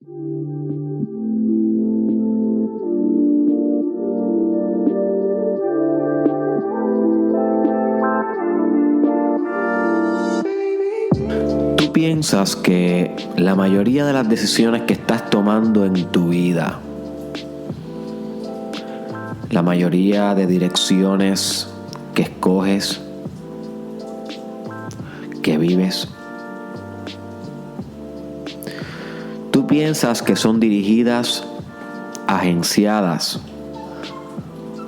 Tú piensas que la mayoría de las decisiones que estás tomando en tu vida, la mayoría de direcciones que escoges, que vives, tú piensas que son dirigidas, agenciadas,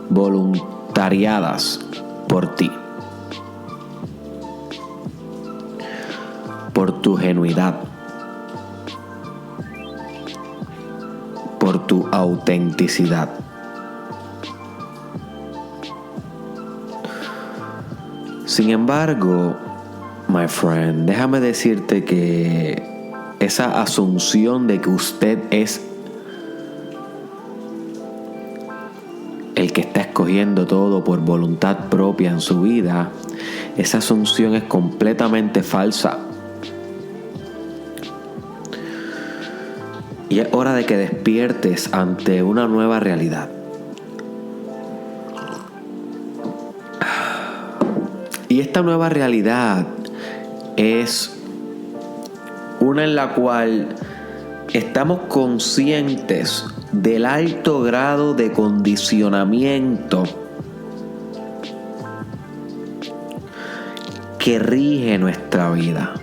voluntariadas por ti, por tu genuidad, por tu autenticidad. Sin embargo, my friend, déjame decirte que esa asunción de que usted es el que está escogiendo todo por voluntad propia en su vida, esa asunción es completamente falsa. Y es hora de que despiertes ante una nueva realidad. Y esta nueva realidad es una en la cual estamos conscientes del alto grado de condicionamiento que rige nuestra vida.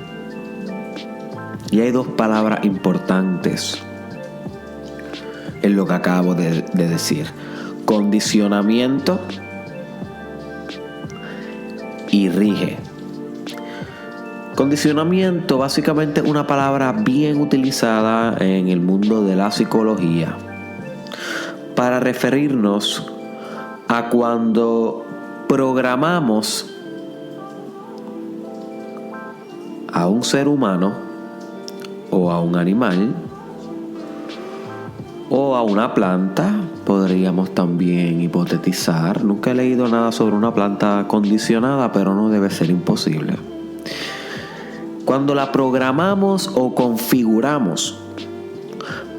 Y hay dos palabras importantes en lo que acabo de decir: condicionamiento y rige. Condicionamiento básicamente es una palabra bien utilizada en el mundo de la psicología para referirnos a cuando programamos a un ser humano o a un animal o a una planta. Podríamos también hipotetizar. Nunca he leído nada sobre una planta condicionada, pero no debe ser imposible. Cuando la programamos o configuramos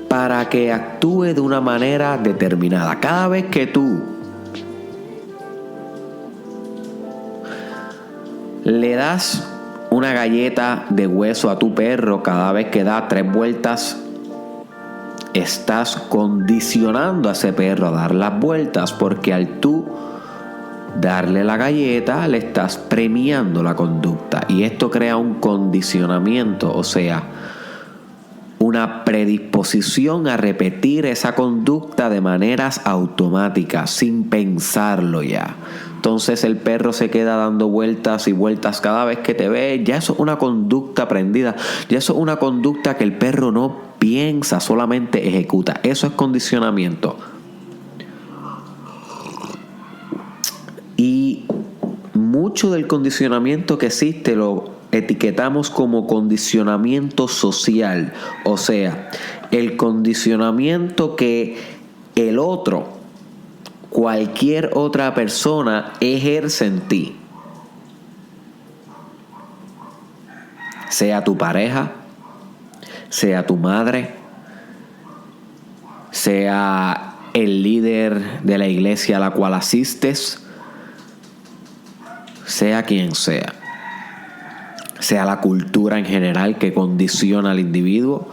para que actúe de una manera determinada. Cada vez que tú le das una galleta de hueso a tu perro, cada vez que da 3 vueltas, estás condicionando a ese perro a dar las vueltas, porque al tú darle la galleta le estás premiando la conducta, y esto crea un condicionamiento, o sea, una predisposición a repetir esa conducta de maneras automáticas, sin pensarlo ya. Entonces el perro se queda dando vueltas y vueltas cada vez que te ve. Ya eso es una conducta aprendida. Ya eso es una conducta que el perro no piensa, solamente ejecuta. Eso es condicionamiento. Y mucho del condicionamiento que existe lo etiquetamos como condicionamiento social. O sea, el condicionamiento que el otro, cualquier otra persona, ejerce en ti. Sea tu pareja, sea tu madre, sea el líder de la iglesia a la cual asistes, sea quien sea la cultura en general que condiciona al individuo.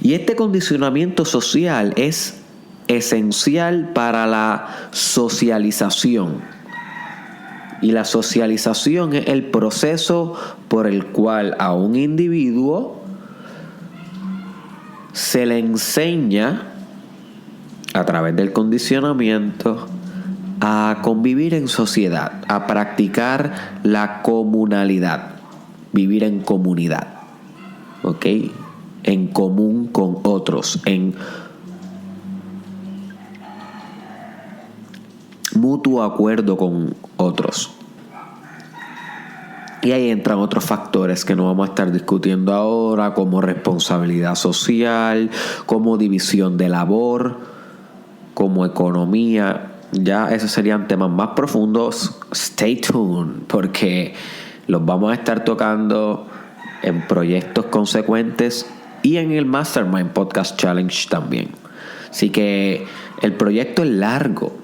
Y este condicionamiento social es esencial para la socialización. Y la socialización es el proceso por el cual a un individuo se le enseña, a través del condicionamiento, a convivir en sociedad, a practicar la comunalidad, vivir en comunidad, ¿ok? En común con otros, en mutuo acuerdo con otros. Y ahí entran otros factores que no vamos a estar discutiendo ahora, como responsabilidad social, como división de labor, como economía. Ya esos serían temas más profundos. Stay tuned, porque los vamos a estar tocando en proyectos consecuentes y en el Mastermind Podcast Challenge también. Así que el proyecto es largo.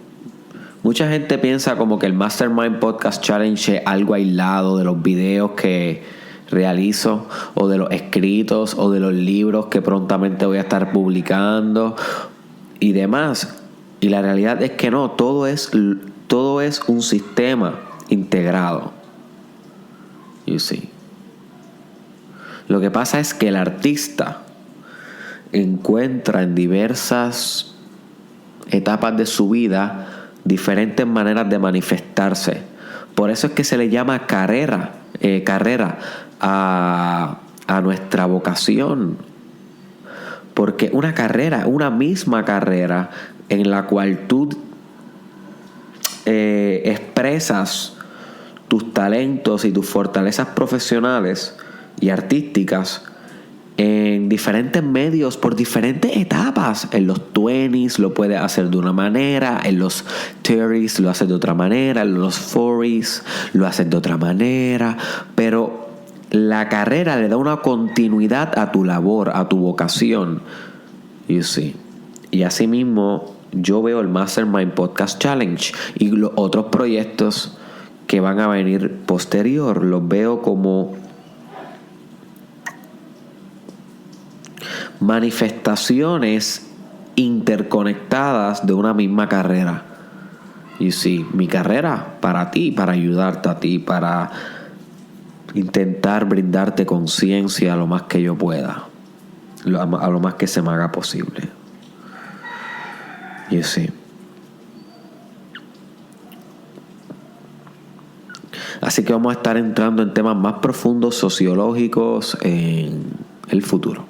Mucha gente piensa como que el Mastermind Podcast Challenge es algo aislado de los videos que realizo, o de los escritos, o de los libros que prontamente voy a estar publicando y demás. Y la realidad es que no, todo es un sistema integrado. You see. Lo que pasa es que el artista encuentra en diversas etapas de su vida diferentes maneras de manifestarse. Por eso es que se le llama carrera a nuestra vocación. Porque una misma carrera en la cual tú expresas tus talentos y tus fortalezas profesionales y artísticas en diferentes medios, por diferentes etapas. En los 20s lo puedes hacer de una manera, en los 30s lo haces de otra manera, en los 40s lo haces de otra manera, pero la carrera le da una continuidad a tu labor, a tu vocación. You see. Y así mismo yo veo el Mastermind Podcast Challenge y los otros proyectos que van a venir posterior, los veo como manifestaciones interconectadas de una misma carrera. Y sí, mi carrera para ti, para ayudarte a ti, para intentar brindarte conciencia a lo más que yo pueda, a lo más que se me haga posible. Y sí. Así que vamos a estar entrando en temas más profundos sociológicos en el futuro.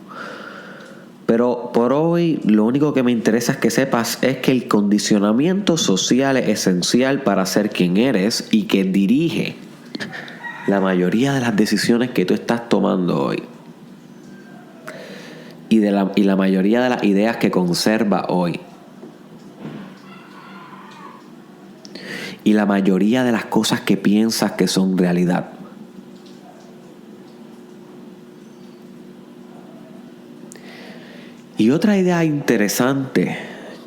Pero por hoy lo único que me interesa es que sepas es que el condicionamiento social es esencial para ser quien eres y que dirige la mayoría de las decisiones que tú estás tomando hoy. Y la mayoría de las ideas que conserva hoy. Y la mayoría de las cosas que piensas que son realidad. Y otra idea interesante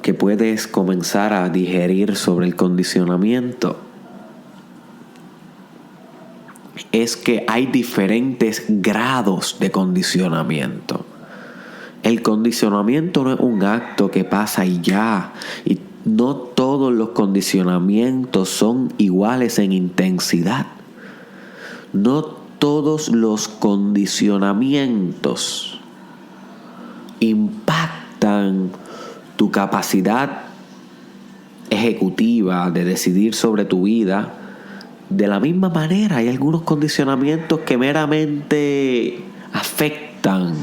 que puedes comenzar a digerir sobre el condicionamiento es que hay diferentes grados de condicionamiento. El condicionamiento no es un acto que pasa y ya. Y no todos los condicionamientos son iguales en intensidad. No todos los condicionamientos impactan tu capacidad ejecutiva de decidir sobre tu vida de la misma manera. Hay algunos condicionamientos que meramente afectan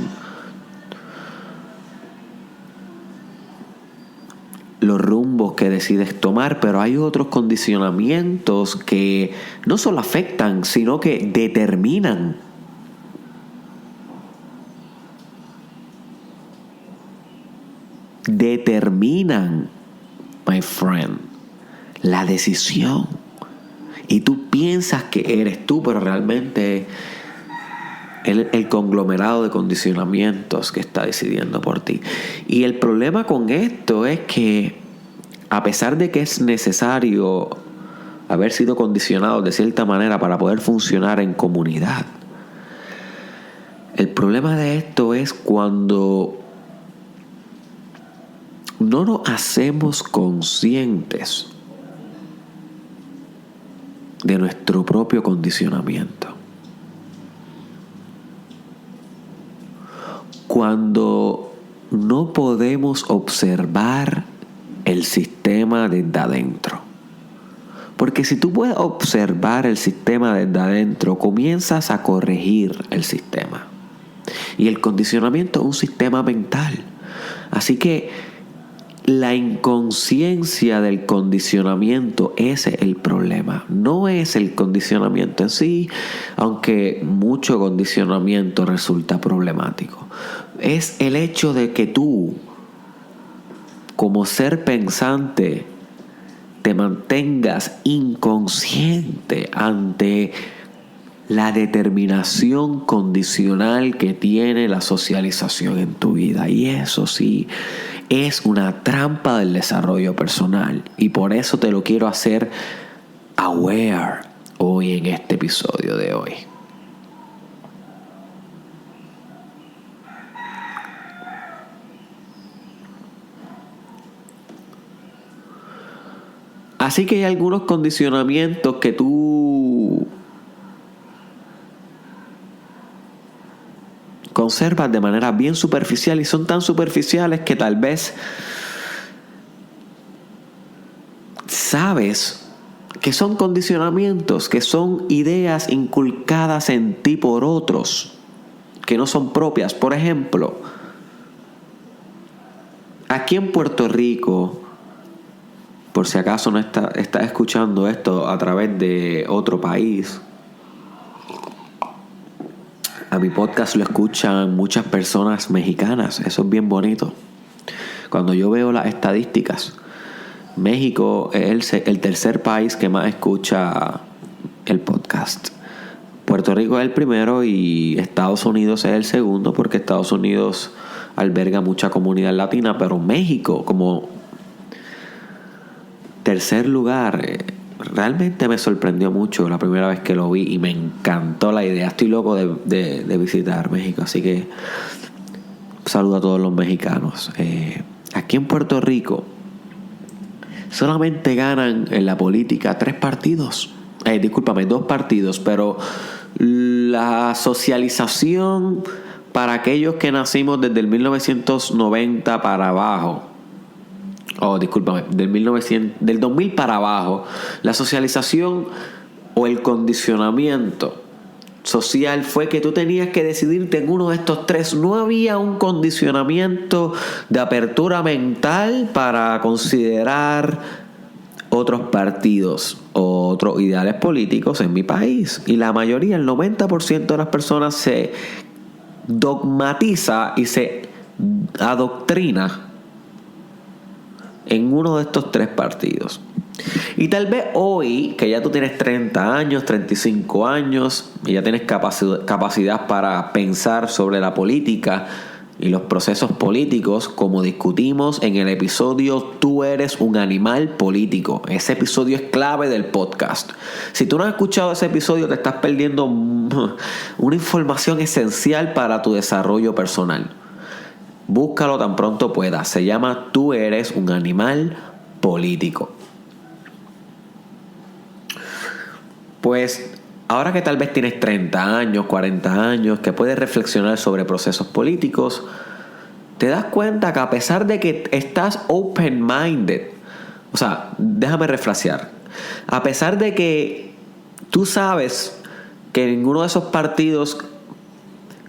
los rumbos que decides tomar, pero hay otros condicionamientos que no solo afectan, sino que determinan my friend, la decisión. Y tú piensas que eres tú, pero realmente el conglomerado de condicionamientos que está decidiendo por ti. Y el problema con esto es que, a pesar de que es necesario haber sido condicionado de cierta manera para poder funcionar en comunidad, el problema de esto es cuando no nos hacemos conscientes de nuestro propio condicionamiento. Cuando no podemos observar el sistema desde adentro. Porque si tú puedes observar el sistema desde adentro, comienzas a corregir el sistema. Y el condicionamiento es un sistema mental. Así que la inconsciencia del condicionamiento, ese es el problema. No es el condicionamiento en sí, aunque mucho condicionamiento resulta problemático. Es el hecho de que tú, como ser pensante, te mantengas inconsciente ante la determinación condicional que tiene la socialización en tu vida. Y eso sí, es una trampa del desarrollo personal. Y por eso te lo quiero hacer aware hoy en este episodio de hoy. Así que hay algunos condicionamientos que tú conservas de manera bien superficial y son tan superficiales que tal vez sabes que son condicionamientos, que son ideas inculcadas en ti por otros, que no son propias. Por ejemplo, aquí en Puerto Rico, por si acaso no estás escuchando esto a través de otro país, a mi podcast lo escuchan muchas personas mexicanas. Eso es bien bonito. Cuando yo veo las estadísticas, México es el tercer país que más escucha el podcast. Puerto Rico es el primero y Estados Unidos es el segundo, porque Estados Unidos alberga mucha comunidad latina, pero México como tercer lugar realmente me sorprendió mucho la primera vez que lo vi y me encantó la idea. Estoy loco de visitar México, así que saludo a todos los mexicanos. Aquí en Puerto Rico solamente ganan en la política 2 partidos, pero la socialización para aquellos que nacimos desde el 1990 para abajo, del 2000 para abajo, la socialización o el condicionamiento social fue que tú tenías que decidirte en uno de estos 3. No había un condicionamiento de apertura mental para considerar otros partidos o otros ideales políticos en mi país. Y la mayoría, el 90% de las personas se dogmatiza y se adoctrina en uno de estos 3 partidos. Y tal vez hoy, que ya tú tienes 30 años, 35 años, y ya tienes capacidad para pensar sobre la política y los procesos políticos, como discutimos en el episodio Tú eres un animal político. Ese episodio es clave del podcast. Si tú no has escuchado ese episodio, te estás perdiendo una información esencial para tu desarrollo personal. Búscalo tan pronto puedas. Se llama Tú eres un animal político. Pues ahora que tal vez tienes 30 años, 40 años, que puedes reflexionar sobre procesos políticos, te das cuenta que a pesar de que estás open-minded, o sea, déjame refrasear, a pesar de que tú sabes que ninguno de esos partidos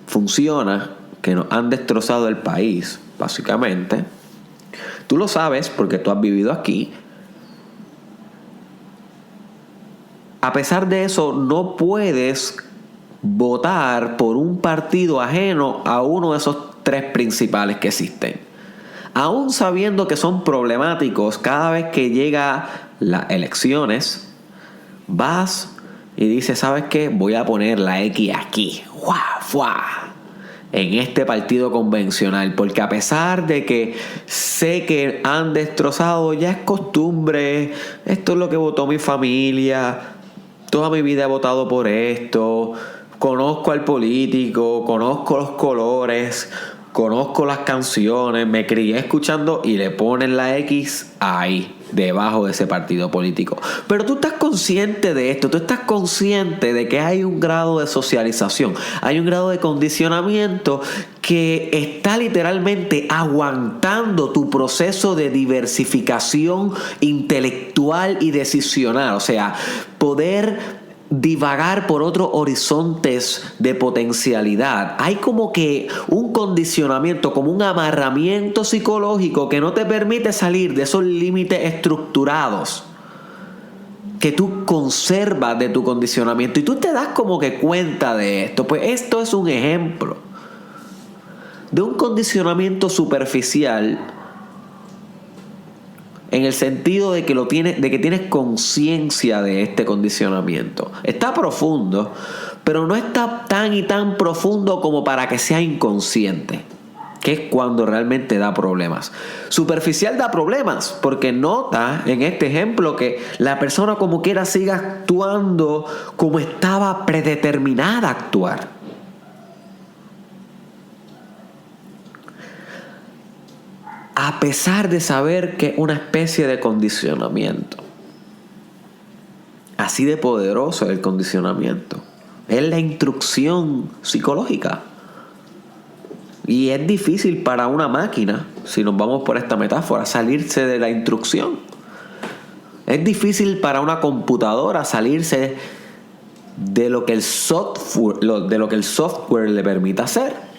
funciona, que nos han destrozado el país, básicamente, tú lo sabes porque tú has vivido aquí. A pesar de eso, no puedes votar por un partido ajeno a uno de esos 3 principales que existen. Aún sabiendo que son problemáticos, cada vez que llega las elecciones, vas y dices, ¿sabes qué? Voy a poner la X aquí. ¡Fua! ¡Fua! En este partido convencional, porque a pesar de que sé que han destrozado, ya es costumbre, esto es lo que votó mi familia, toda mi vida he votado por esto, conozco al político, conozco los colores, conozco las canciones, me crié escuchando y le ponen la X ahí, debajo de ese partido político. Pero tú estás consciente de esto, tú estás consciente de que hay un grado de socialización, hay un grado de condicionamiento que está literalmente aguantando tu proceso de diversificación intelectual y decisional. O sea, poder divagar por otros horizontes de potencialidad. Hay como que un condicionamiento, como un amarramiento psicológico que no te permite salir de esos límites estructurados que tú conservas de tu condicionamiento, y tú te das como que cuenta de esto. Pues esto es un ejemplo de un condicionamiento superficial, en el sentido de que tienes conciencia de este condicionamiento. Está profundo, pero no está tan y tan profundo como para que sea inconsciente, que es cuando realmente da problemas. Superficial da problemas porque nota en este ejemplo que la persona como quiera sigue actuando como estaba predeterminada a actuar. A pesar de saber que es una especie de condicionamiento. Así de poderoso es el condicionamiento. Es la instrucción psicológica. Y es difícil para una máquina, si nos vamos por esta metáfora, salirse de la instrucción. Es difícil para una computadora salirse de lo que el software le permite hacer.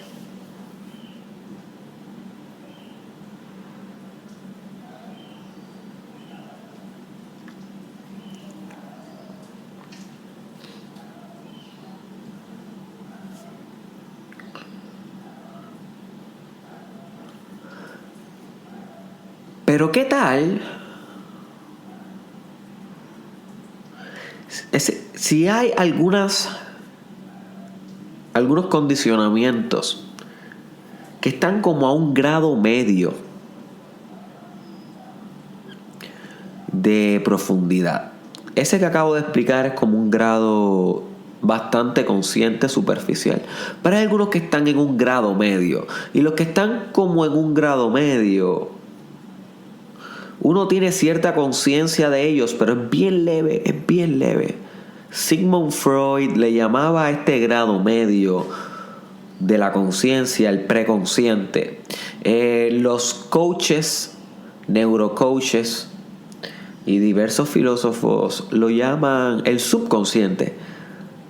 Pero ¿qué tal si hay algunos condicionamientos que están como a un grado medio de profundidad? Ese que acabo de explicar es como un grado bastante consciente, superficial. Pero hay algunos que están en un grado medio. Y los que están como en un grado medio, uno tiene cierta conciencia de ellos, pero es bien leve, es bien leve. Sigmund Freud le llamaba a este grado medio de la conciencia el preconsciente. Los coaches, neurocoaches y diversos filósofos lo llaman el subconsciente.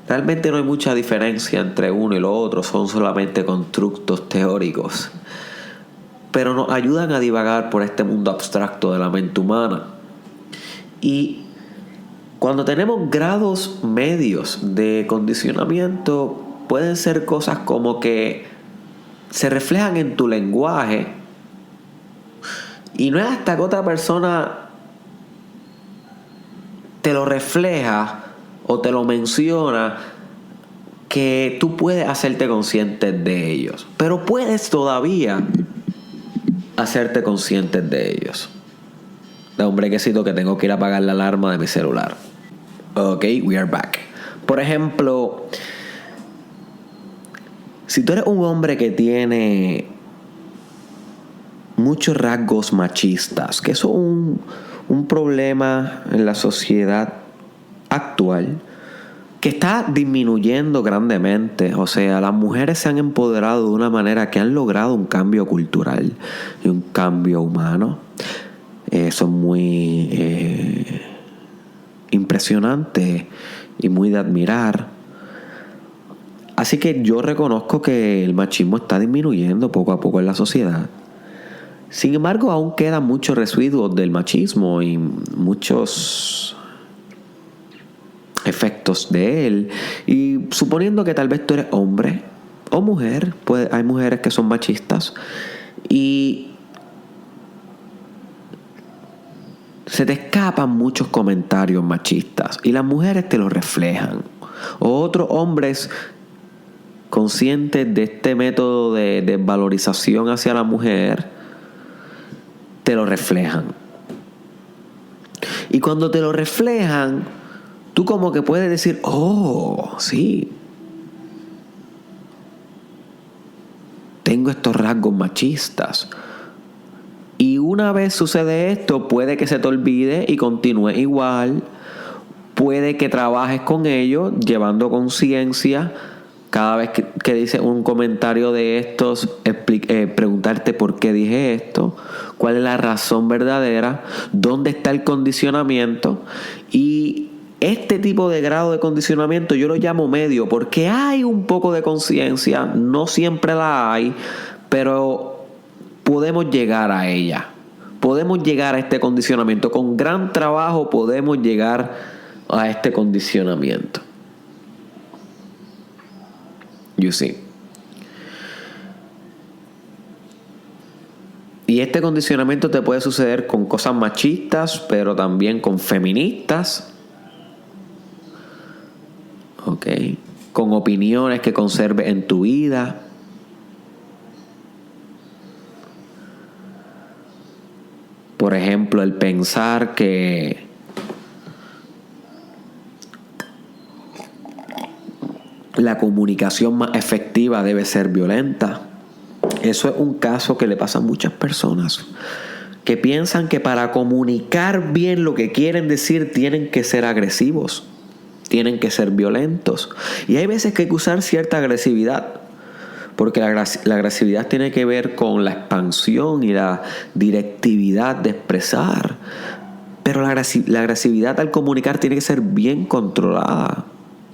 Realmente no hay mucha diferencia entre uno y lo otro, son solamente constructos teóricos. Pero nos ayudan a divagar por este mundo abstracto de la mente humana. Y cuando tenemos grados medios de condicionamiento, pueden ser cosas como que se reflejan en tu lenguaje. Y no es hasta que otra persona te lo refleja o te lo menciona que tú puedes hacerte consciente de ellos. Pero puedes todavía hacerte conscientes de ellos. Da un brequecito que tengo que ir a apagar la alarma de mi celular. Ok, we are back. Por ejemplo, si tú eres un hombre que tiene muchos rasgos machistas, que eso es un problema en la sociedad actual que está disminuyendo grandemente. O sea, las mujeres se han empoderado de una manera que han logrado un cambio cultural y un cambio humano. Eso es muy impresionante y muy de admirar. Así que yo reconozco que el machismo está disminuyendo poco a poco en la sociedad. Sin embargo, aún quedan muchos residuos del machismo y muchos efectos de él. Y suponiendo que tal vez tú eres hombre o mujer, pues hay mujeres que son machistas y se te escapan muchos comentarios machistas y las mujeres te lo reflejan, o otros hombres conscientes de este método de desvalorización hacia la mujer te lo reflejan. Y cuando te lo reflejan, tú como que puedes decir, oh, sí, tengo estos rasgos machistas. Y una vez sucede esto, puede que se te olvide y continúe igual. Puede que trabajes con ello, llevando conciencia. Cada vez que dices un comentario de estos, preguntarte por qué dije esto, cuál es la razón verdadera, dónde está el condicionamiento. Y este tipo de grado de condicionamiento yo lo llamo medio, porque hay un poco de conciencia, no siempre la hay, pero podemos llegar a ella. Podemos llegar a este condicionamiento. Con gran trabajo podemos llegar a este condicionamiento. You see. Y este condicionamiento te puede suceder con cosas machistas, pero también con feministas. Ok. Con con opiniones que conserves en tu vida. Por ejemplo, el pensar que la comunicación más efectiva debe ser violenta. Eso es un caso que le pasa a muchas personas, que piensan que para comunicar bien lo que quieren decir tienen que ser agresivos, tienen que ser violentos. Y hay veces que hay que usar cierta agresividad, porque la agresividad tiene que ver con la expansión y la directividad de expresar. Pero la agresividad al comunicar tiene que ser bien controlada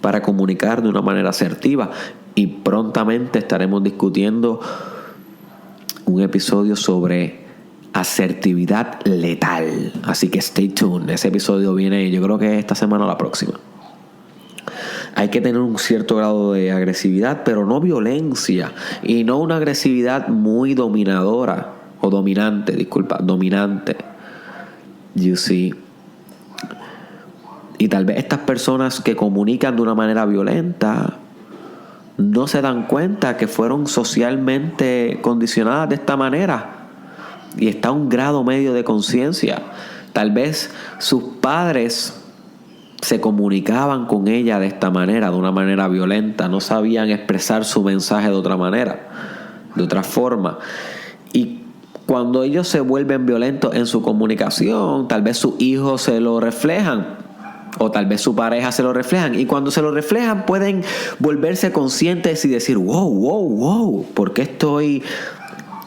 para comunicar de una manera asertiva. Y prontamente estaremos discutiendo un episodio sobre asertividad letal. Así que stay tuned. Ese episodio viene, yo creo que esta semana o la próxima. Hay que tener un cierto grado de agresividad, pero no violencia. Y no una agresividad muy dominadora. O dominante, dominante. You see. Y tal vez estas personas que comunican de una manera violenta no se dan cuenta que fueron socialmente condicionadas de esta manera. Y está a un grado medio de conciencia. Tal vez sus padres se comunicaban con ella de esta manera, de una manera violenta. No sabían expresar su mensaje de otra manera, de otra forma. Y cuando ellos se vuelven violentos en su comunicación, tal vez sus hijos se lo reflejan. O tal vez su pareja se lo reflejan. Y cuando se lo reflejan pueden volverse conscientes y decir, wow, ¿por qué estoy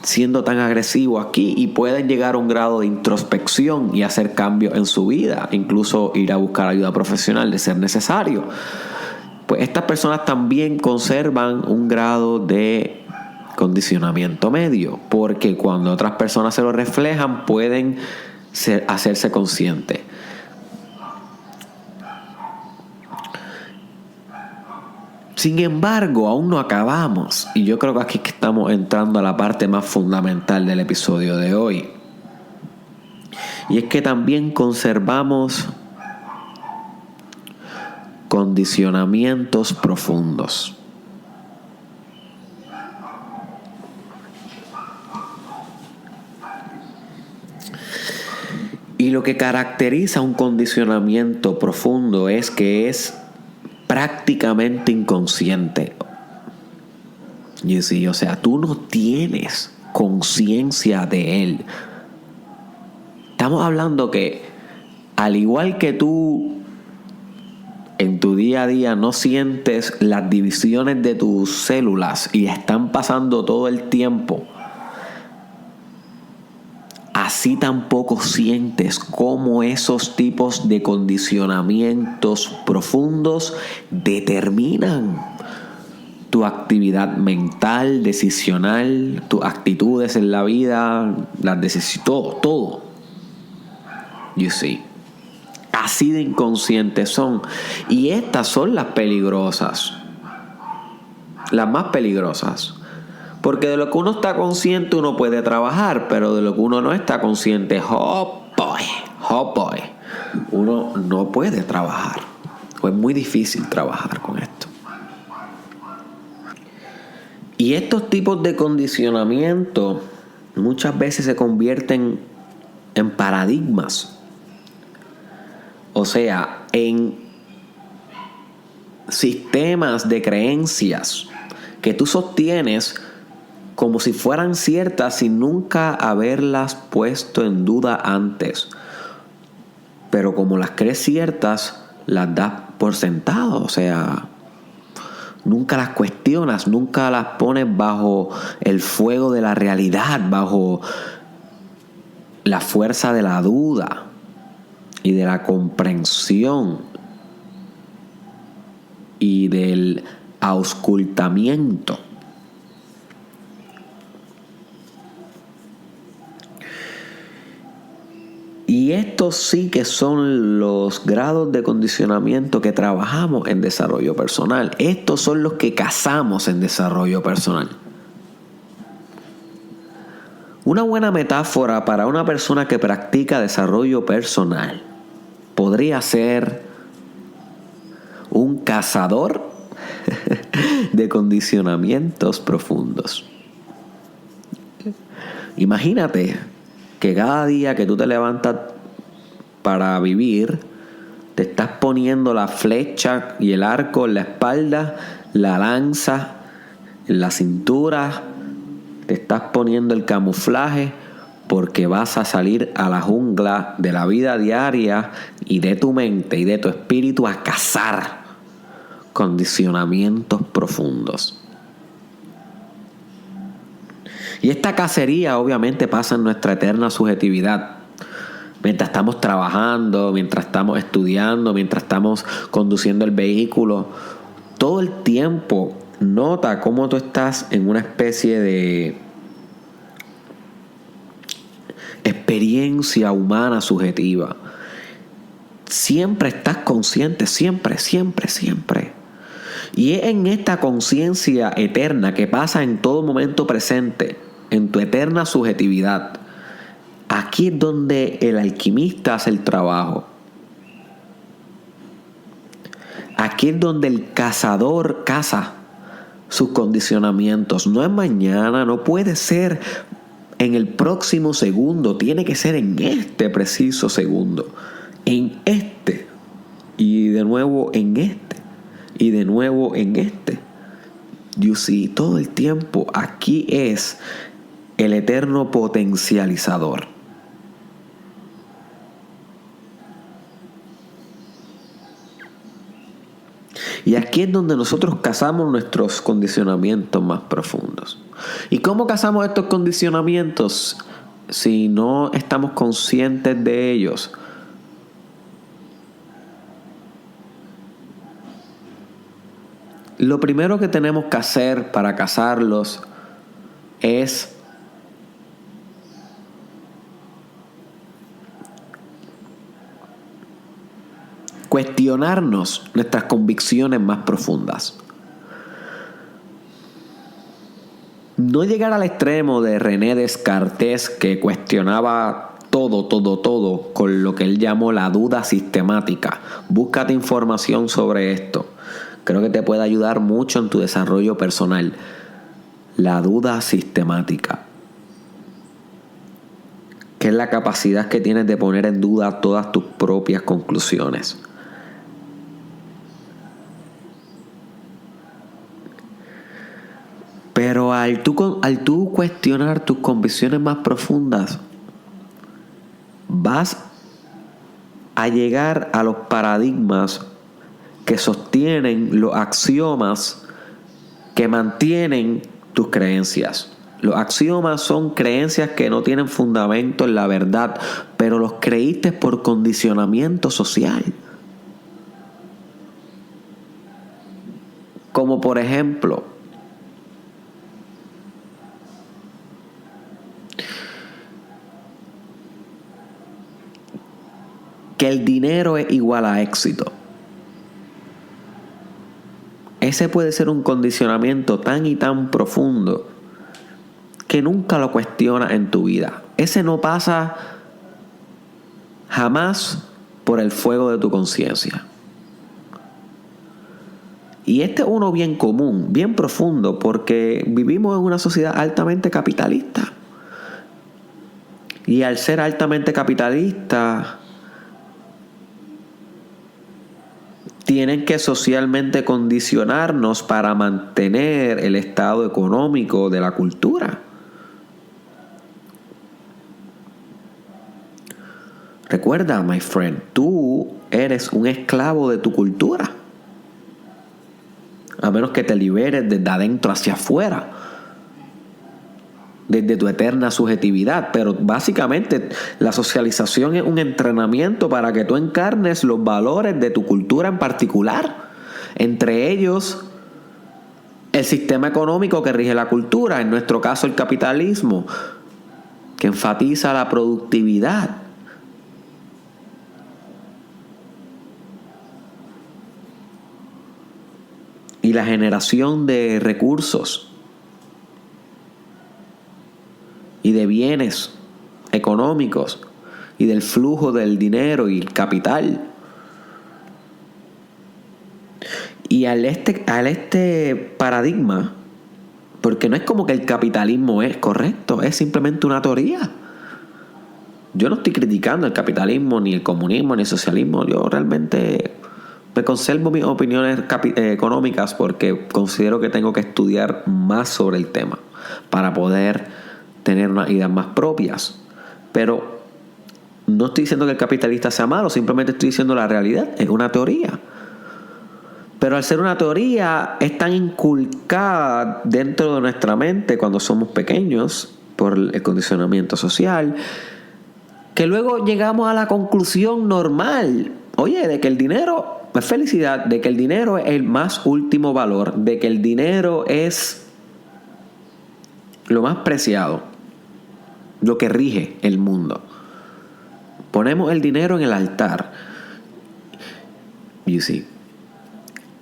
siendo tan agresivo aquí? Y pueden llegar a un grado de introspección y hacer cambios en su vida. Incluso ir a buscar ayuda profesional de ser necesario. Pues estas personas también conservan un grado de condicionamiento medio. Porque cuando otras personas se lo reflejan pueden hacerse conscientes. Sin embargo, aún no acabamos, y yo creo que aquí es que estamos entrando a la parte más fundamental del episodio de hoy. Y es que también conservamos condicionamientos profundos. Y lo que caracteriza un condicionamiento profundo es que es prácticamente inconsciente. Y sí, o sea, tú no tienes conciencia de él. Estamos hablando que al igual que tú en tu día a día no sientes las divisiones de tus células y están pasando todo el tiempo, así tampoco sientes cómo esos tipos de condicionamientos profundos determinan tu actividad mental, decisional, tus actitudes en la vida, las decisiones, todo. You see. Así de inconscientes son. Y estas son las peligrosas. Las más peligrosas. Porque de lo que uno está consciente uno puede trabajar, pero de lo que uno no está consciente, oh boy, uno no puede trabajar. O es muy difícil trabajar con esto. Y estos tipos de condicionamiento muchas veces se convierten en paradigmas. O sea, en sistemas de creencias que tú sostienes como si fueran ciertas sin nunca haberlas puesto en duda antes. Pero como las crees ciertas, las das por sentado. O sea, nunca las cuestionas, nunca las pones bajo el fuego de la realidad, bajo la fuerza de la duda y de la comprensión y del auscultamiento. Y estos sí que son los grados de condicionamiento que trabajamos en desarrollo personal. Estos son los que cazamos en desarrollo personal. Una buena metáfora para una persona que practica desarrollo personal podría ser un cazador de condicionamientos profundos. Imagínate que cada día que tú te levantas para vivir, te estás poniendo la flecha y el arco en la espalda, la lanza en la cintura, te estás poniendo el camuflaje porque vas a salir a la jungla de la vida diaria y de tu mente y de tu espíritu a cazar condicionamientos profundos. Y esta cacería obviamente pasa en nuestra eterna subjetividad. Mientras estamos trabajando, mientras estamos estudiando, mientras estamos conduciendo el vehículo, todo el tiempo nota cómo tú estás en una especie de experiencia humana subjetiva. Siempre estás consciente, siempre. Y es en esta conciencia eterna que pasa en todo momento presente, en tu eterna subjetividad. Aquí es donde el alquimista hace el trabajo. Aquí es donde el cazador caza sus condicionamientos. No es mañana, no puede ser en el próximo segundo, tiene que ser en este preciso segundo. En este. Y de nuevo en este. Y de nuevo en este. You see, todo el tiempo aquí es el eterno potencializador. Y aquí es donde nosotros cazamos nuestros condicionamientos más profundos. ¿Y cómo cazamos estos condicionamientos si no estamos conscientes de ellos? Lo primero que tenemos que hacer para cazarlos es cuestionarnos nuestras convicciones más profundas. No llegar al extremo de René Descartes, que cuestionaba todo con lo que él llamó la duda sistemática. Búscate información sobre esto. Creo que te puede ayudar mucho en tu desarrollo personal. La duda sistemática, que es la capacidad que tienes de poner en duda todas tus propias conclusiones. Pero al tú cuestionar tus convicciones más profundas, vas a llegar a los paradigmas que sostienen los axiomas que mantienen tus creencias. Los axiomas son creencias que no tienen fundamento en la verdad, pero los creíste por condicionamiento social. Como por ejemplo, que el dinero es igual a éxito. Ese puede ser un condicionamiento tan y tan profundo que nunca lo cuestionas en tu vida. Ese no pasa jamás por el fuego de tu conciencia. Y este es uno bien común, bien profundo, porque vivimos en una sociedad altamente capitalista. Y al ser altamente capitalista, tienen que socialmente condicionarnos para mantener el estado económico de la cultura. Recuerda, my friend, tú eres un esclavo de tu cultura. A menos que te liberes desde adentro hacia afuera, desde tu eterna subjetividad. Pero básicamente la socialización es un entrenamiento para que tú encarnes los valores de tu cultura en particular. Entre ellos, el sistema económico que rige la cultura, en nuestro caso el capitalismo, que enfatiza la productividad. Y la generación de recursos y de bienes económicos y del flujo del dinero y el capital. Y Y al este paradigma, porque no es como que el capitalismo es correcto, es simplemente una teoría. Yo no estoy criticando el capitalismo, ni el comunismo, ni el socialismo. Yo realmente me conservo mis opiniones económicas porque considero que tengo que estudiar más sobre el tema para poder tener unas ideas más propias. Pero no estoy diciendo que el capitalista sea malo, simplemente estoy diciendo la realidad, es una teoría. Pero al ser una teoría es tan inculcada dentro de nuestra mente cuando somos pequeños por el condicionamiento social, que luego llegamos a la conclusión normal, oye, de que el dinero es felicidad, de que el dinero es el más último valor, de que el dinero es lo más preciado, lo que rige el mundo. Ponemos el dinero en el altar. You see.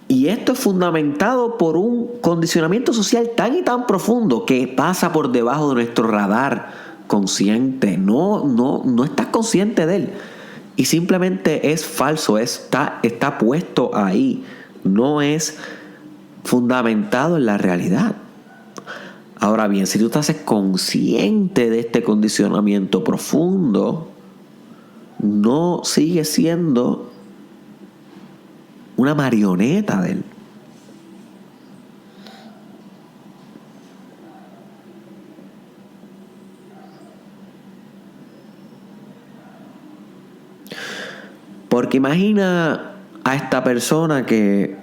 Y esto es fundamentado por un condicionamiento social tan y tan profundo que pasa por debajo de nuestro radar consciente. No estás consciente de él. Y simplemente es falso, está puesto ahí. No es fundamentado en la realidad. Ahora bien, si tú te haces consciente de este condicionamiento profundo, no sigue siendo una marioneta de él. Porque imagina a esta persona que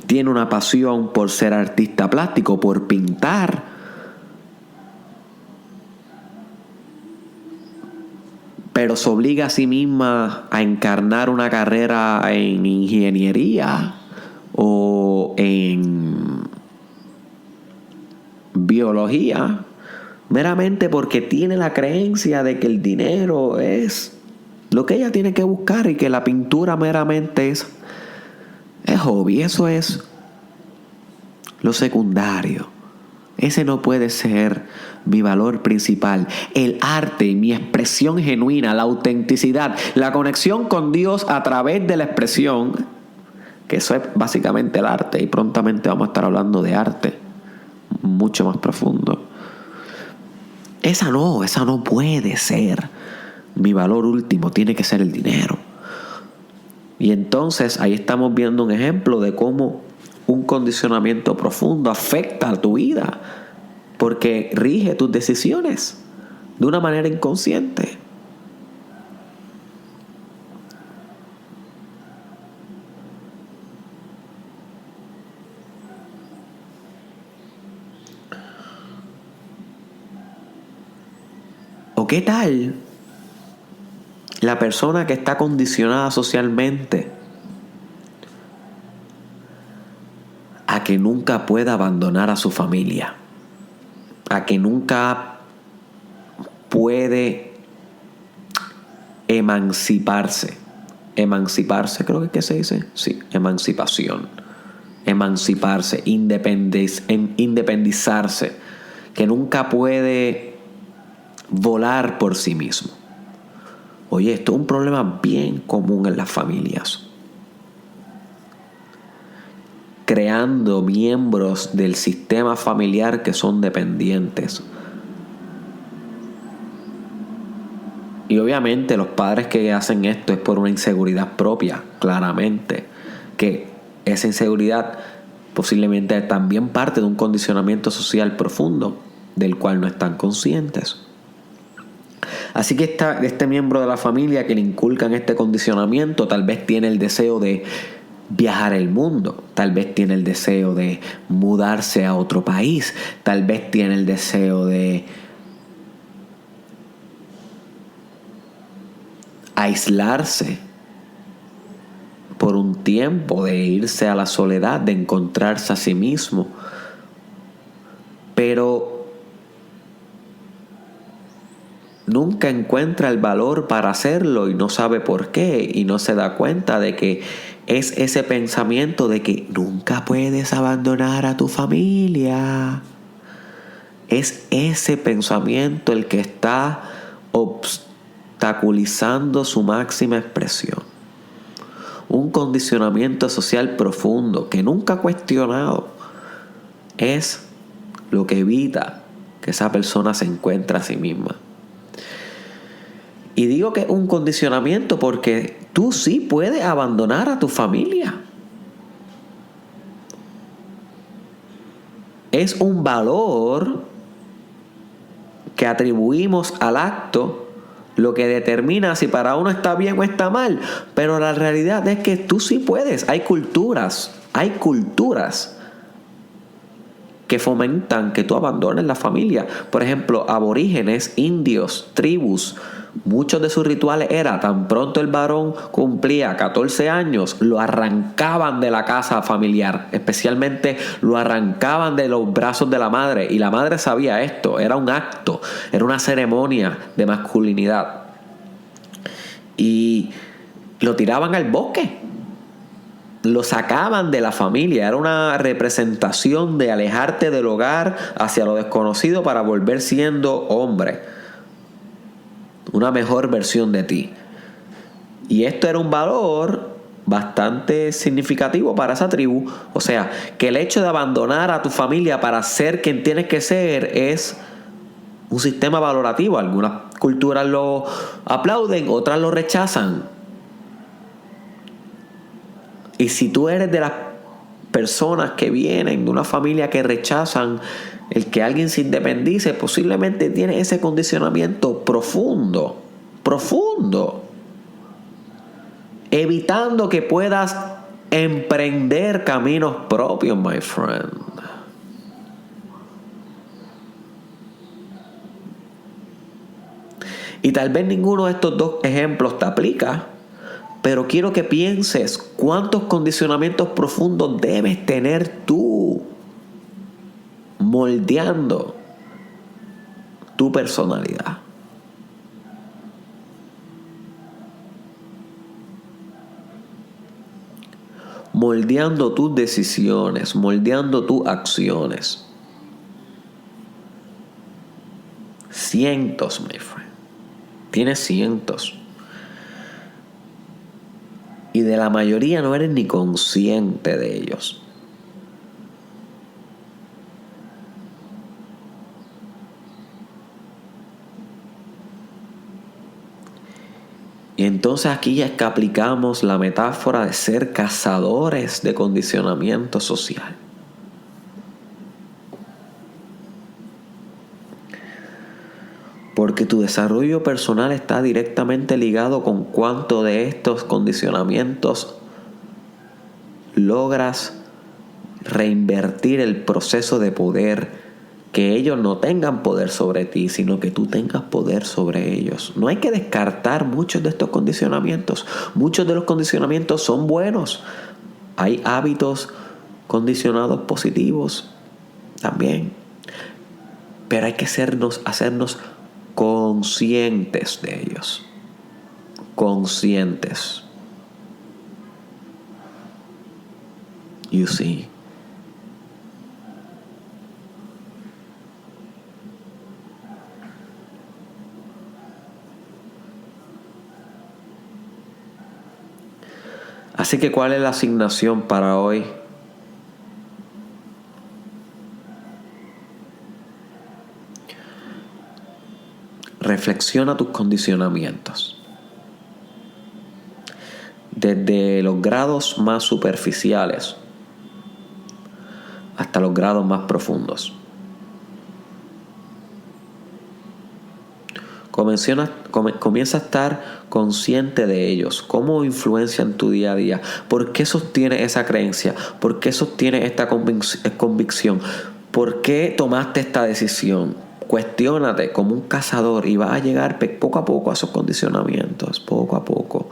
tiene una pasión por ser artista plástico, por pintar, pero se obliga a sí misma a encarnar una carrera en ingeniería o en biología, meramente porque tiene la creencia de que el dinero es lo que ella tiene que buscar y que la pintura meramente es hobby. Eso es lo secundario. Ese no puede ser mi valor principal. El arte, mi expresión genuina, la autenticidad, la conexión con Dios a través de la expresión, que eso es básicamente el arte, y prontamente vamos a estar hablando de arte mucho más profundo. Esa no puede ser mi valor último, tiene que ser el dinero. Y entonces ahí estamos viendo un ejemplo de cómo un condicionamiento profundo afecta a tu vida, porque rige tus decisiones de una manera inconsciente. ¿O qué tal la persona que está condicionada socialmente a que nunca pueda abandonar a su familia, a que nunca puede emanciparse, creo que es que se dice, sí, emancipación, emanciparse, independizarse, que nunca puede volar por sí mismo? Oye, esto es un problema bien común en las familias, creando miembros del sistema familiar que son dependientes. Y obviamente los padres que hacen esto es por una inseguridad propia, claramente, que esa inseguridad posiblemente también parte de un condicionamiento social profundo del cual no están conscientes. Así que este miembro de la familia que le inculcan este condicionamiento tal vez tiene el deseo de viajar el mundo, tal vez tiene el deseo de mudarse a otro país, tal vez tiene el deseo de aislarse por un tiempo, de irse a la soledad, de encontrarse a sí mismo. Pero nunca encuentra el valor para hacerlo y no sabe por qué, y no se da cuenta de que es ese pensamiento de que nunca puedes abandonar a tu familia. Es ese pensamiento el que está obstaculizando su máxima expresión. un condicionamiento social profundo que nunca ha cuestionado, es lo que evita que esa persona se encuentre a sí misma. Y digo que es un condicionamiento porque tú sí puedes abandonar a tu familia. Es un valor que atribuimos al acto, lo que determina si para uno está bien o está mal. Pero la realidad es que tú sí puedes. Hay culturas que fomentan que tú abandones la familia. Por ejemplo, aborígenes, indios, tribus, muchos de sus rituales era tan pronto el varón cumplía 14 años, lo arrancaban de la casa familiar, especialmente lo arrancaban de los brazos de la madre, y la madre sabía esto, era un acto, era una ceremonia de masculinidad, y lo tiraban al bosque. Lo sacaban de la familia, era una representación de alejarte del hogar hacia lo desconocido para volver siendo hombre, una mejor versión de ti. Y esto era un valor bastante significativo para esa tribu. O sea, que el hecho de abandonar a tu familia para ser quien tienes que ser es un sistema valorativo. Algunas culturas lo aplauden, otras lo rechazan. Y si tú eres de las personas que vienen de una familia que rechazan el que alguien se independice, posiblemente tienes ese condicionamiento profundo, evitando que puedas emprender caminos propios, my friend. Y tal vez ninguno de estos dos ejemplos te aplica, pero quiero que pienses cuántos condicionamientos profundos debes tener tú moldeando tu personalidad. Moldeando tus decisiones, moldeando tus acciones. Cientos, my friend. Tienes cientos. Y de la mayoría no eres ni consciente de ellos. Y entonces aquí es que aplicamos la metáfora de ser cazadores de condicionamiento social. Porque tu desarrollo personal está directamente ligado con cuánto de estos condicionamientos logras reinvertir el proceso de poder, que ellos no tengan poder sobre ti, sino que tú tengas poder sobre ellos. No hay que descartar muchos de estos condicionamientos. Muchos de los condicionamientos son buenos. Hay hábitos condicionados positivos también. Pero hay que hacernos conscientes de ellos. Conscientes. You see. Así que, ¿cuál es la asignación para hoy? Reflexiona tus condicionamientos. Desde los grados más superficiales hasta los grados más profundos. Comienza a estar consciente de ellos. ¿Cómo influencian tu día a día? ¿Por qué sostienes esa creencia? ¿Por qué sostienes esta convicción? ¿Por qué tomaste esta decisión? Cuestiónate como un cazador y vas a llegar poco a poco a esos condicionamientos, poco a poco.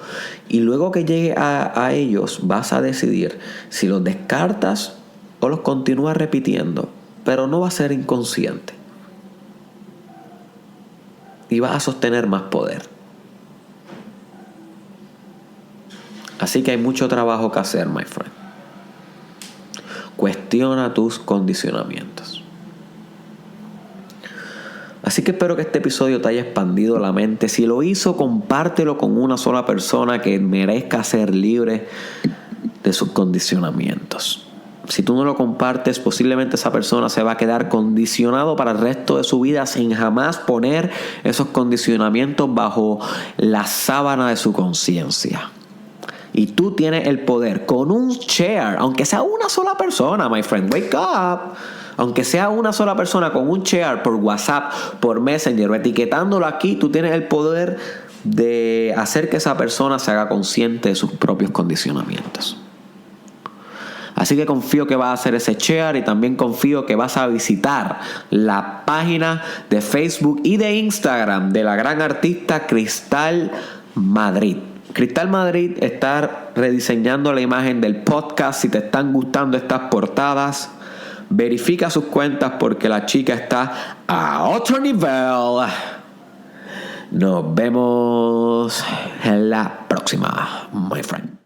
Y luego que llegue a ellos, vas a decidir si los descartas o los continúas repitiendo. Pero no va a ser inconsciente. Y vas a sostener más poder. Así que hay mucho trabajo que hacer, my friend. Cuestiona tus condicionamientos. Así que espero que este episodio te haya expandido la mente. Si lo hizo, compártelo con una sola persona que merezca ser libre de sus condicionamientos. Si tú no lo compartes, posiblemente esa persona se va a quedar condicionado para el resto de su vida sin jamás poner esos condicionamientos bajo la sábana de su conciencia. Y tú tienes el poder con un share, aunque sea una sola persona, my friend, wake up. Aunque sea una sola persona con un share por WhatsApp, por Messenger o etiquetándolo aquí, tú tienes el poder de hacer que esa persona se haga consciente de sus propios condicionamientos. Así que confío que vas a hacer ese share y también confío que vas a visitar la página de Facebook y de Instagram de la gran artista Cristal Madrid. Cristal Madrid está rediseñando la imagen del podcast. Si te están gustando estas portadas, verifica sus cuentas porque la chica está a otro nivel. Nos vemos en la próxima, my friend.